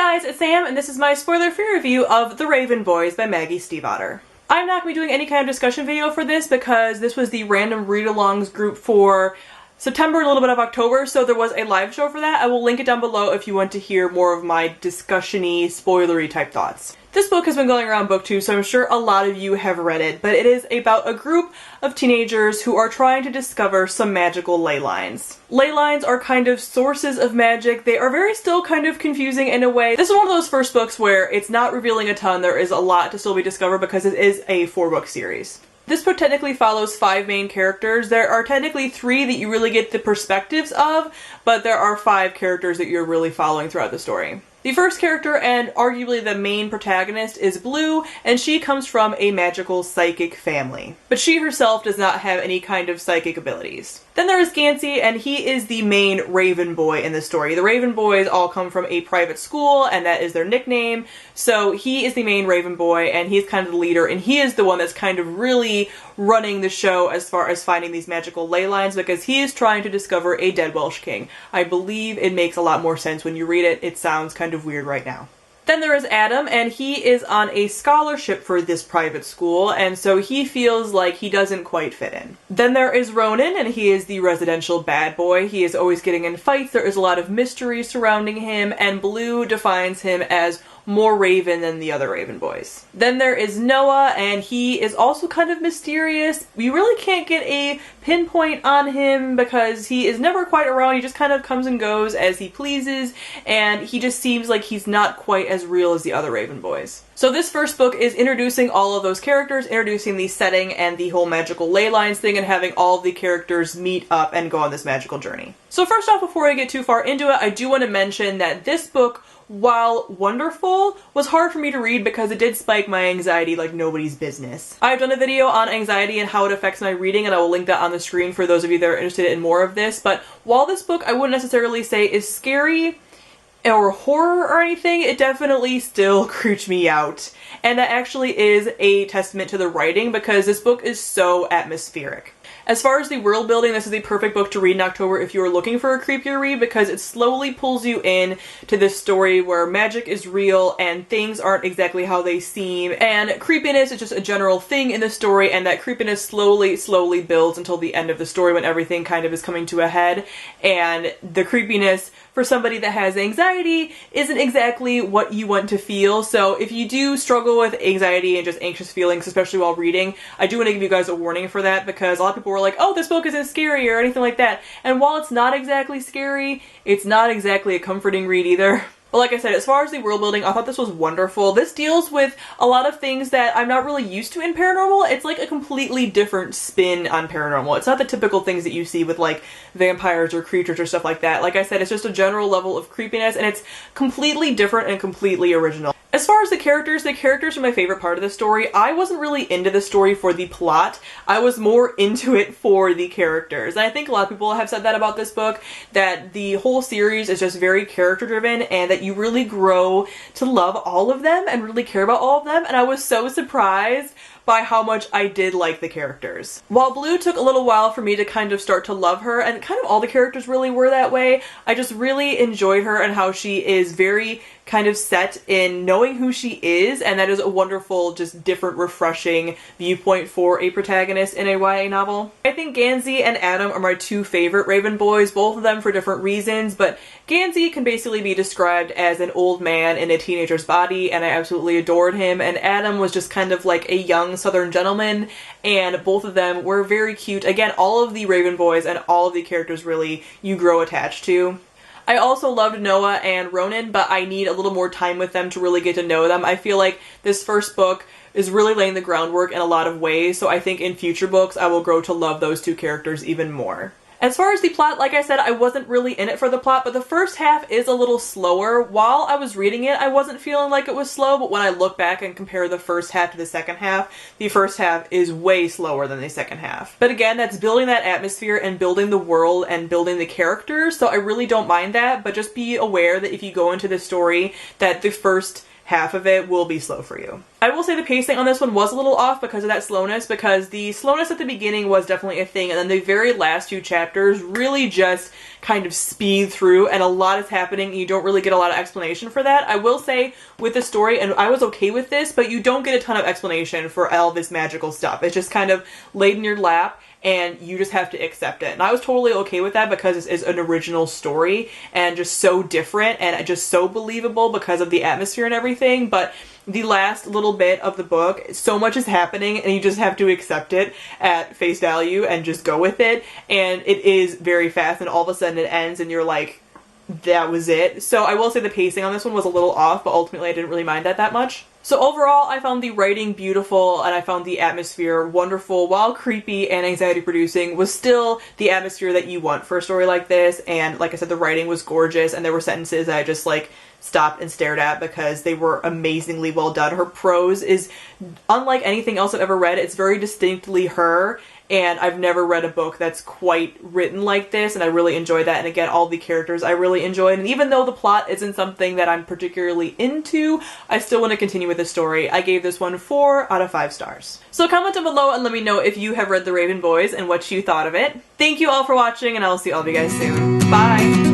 guys, it's Sam, and this is my spoiler-free review of The Raven Boys by Maggie Stiefvater. I'm not going to be doing any kind of discussion video for this because this was the random read-alongs group for September and a little bit of October, so there was a live show for that. I will link it down below if you want to hear more of my discussion-y, spoilery type thoughts. This book has been going around booktube, so I'm sure a lot of you have read it, but it is about a group of teenagers who are trying to discover some magical ley lines. Ley lines are kind of sources of magic. They are very still kind of confusing in a way. This is one of those first books where it's not revealing a ton. There is a lot to still be discovered because it is a 4-book series. This book technically follows 5 main characters. There are technically 3 that you really get the perspectives of, but there are 5 characters that you're really following throughout the story. The first character, and arguably the main protagonist, is Blue, and she comes from a magical psychic family. But she herself does not have any kind of psychic abilities. Then there is Gansey, and he is the main Raven Boy in the story. The Raven Boys all come from a private school, and that is their nickname. So he is the main Raven Boy, and he's kind of the leader, and he is the one that's kind of really running the show as far as finding these magical ley lines, because he is trying to discover a dead Welsh king. I believe it makes a lot more sense when you read it. It sounds kind of weird right now. Then there is Adam, and he is on a scholarship for this private school, and so he feels like he doesn't quite fit in. Then there is Ronan, and he is the residential bad boy. He is always getting in fights, there is a lot of mystery surrounding him, and Blue defines him as more Raven than the other Raven boys. Then there is Noah, and he is also kind of mysterious. We really can't get a pinpoint on him because he is never quite around. He just kind of comes and goes as he pleases, and he just seems like he's not quite as real as the other Raven boys. So this first book is introducing all of those characters, introducing the setting and the whole magical ley lines thing, and having all of the characters meet up and go on this magical journey. So first off, before I get too far into it, I do want to mention that this book, while wonderful, was hard for me to read because it did spike my anxiety like nobody's business. I've done a video on anxiety and how it affects my reading, and I will link that on the screen for those of you that are interested in more of this, but while this book I wouldn't necessarily say is scary or horror or anything, it definitely still creeped me out. And that actually is a testament to the writing because this book is so atmospheric. As far as the world building, this is the perfect book to read in October if you are looking for a creepier read because it slowly pulls you in to this story where magic is real and things aren't exactly how they seem, and creepiness is just a general thing in the story, and that creepiness slowly builds until the end of the story when everything kind of is coming to a head, and the creepiness for somebody that has anxiety isn't exactly what you want to feel. So if you do struggle with anxiety and just anxious feelings, especially while reading, I do want to give you guys a warning for that because a lot of people were like, oh, this book isn't scary or anything like that. And while it's not exactly scary, it's not exactly a comforting read either. But like I said, as far as the world building, I thought this was wonderful. This deals with a lot of things that I'm not really used to in paranormal. It's like a completely different spin on paranormal. It's not the typical things that you see with like vampires or creatures or stuff like that. Like I said, it's just a general level of creepiness, and it's completely different and completely original. As far as the characters are my favorite part of the story. I wasn't really into the story for the plot. I was more into it for the characters. And I think a lot of people have said that about this book, that the whole series is just very character driven and that you really grow to love all of them and really care about all of them. And I was so surprised by how much I did like the characters. While Blue took a little while for me to kind of start to love her, and kind of all the characters really were that way, I just really enjoyed her and how she is very kind of set in knowing who she is, and that is a wonderful, just different, refreshing viewpoint for a protagonist in a YA novel. I think Gansey and Adam are my 2 favorite Raven boys, both of them for different reasons, but Gansey can basically be described as an old man in a teenager's body, and I absolutely adored him, and Adam was just kind of like a young southern gentleman, and both of them were very cute. Again, all of the Raven boys and all of the characters really you grow attached to. I also loved Noah and Ronan, but I need a little more time with them to really get to know them. I feel like this first book is really laying the groundwork in a lot of ways, so I think in future books I will grow to love those 2 characters even more. As far as the plot, like I said, I wasn't really in it for the plot, but the first half is a little slower. While I was reading it, I wasn't feeling like it was slow, but when I look back and compare the first half to the second half, the first half is way slower than the second half. But again, that's building that atmosphere and building the world and building the characters, so I really don't mind that, but just be aware that if you go into the story that the first half of it will be slow for you. I will say the pacing on this one was a little off because of that slowness, because the slowness at the beginning was definitely a thing, and then the very last few chapters really just kind of speed through, and a lot is happening and you don't really get a lot of explanation for that. I will say with the story, and I was okay with this, but you don't get a ton of explanation for all this magical stuff. It's just kind of laid in your lap and you just have to accept it. And I was totally okay with that because this is an original story and just so different and just so believable because of the atmosphere and everything. But the last little bit of the book, so much is happening and you just have to accept it at face value and just go with it. And it is very fast, and all of a sudden it ends and you're like, that was it. So I will say the pacing on this one was a little off, but ultimately I didn't really mind that much. So overall, I found the writing beautiful and I found the atmosphere wonderful. While creepy and anxiety producing, was still the atmosphere that you want for a story like this. And like I said, the writing was gorgeous, and there were sentences that I just like stopped and stared at because they were amazingly well done. Her prose is unlike anything else I've ever read. It's very distinctly her, and I've never read a book that's quite written like this, and I really enjoyed that. And again, all the characters I really enjoyed, and even though the plot isn't something that I'm particularly into, I still want to continue with the story. I gave this one 4 out of 5 stars. So comment down below and let me know if you have read The Raven Boys and what you thought of it. Thank you all for watching, and I'll see all of you guys soon. Bye!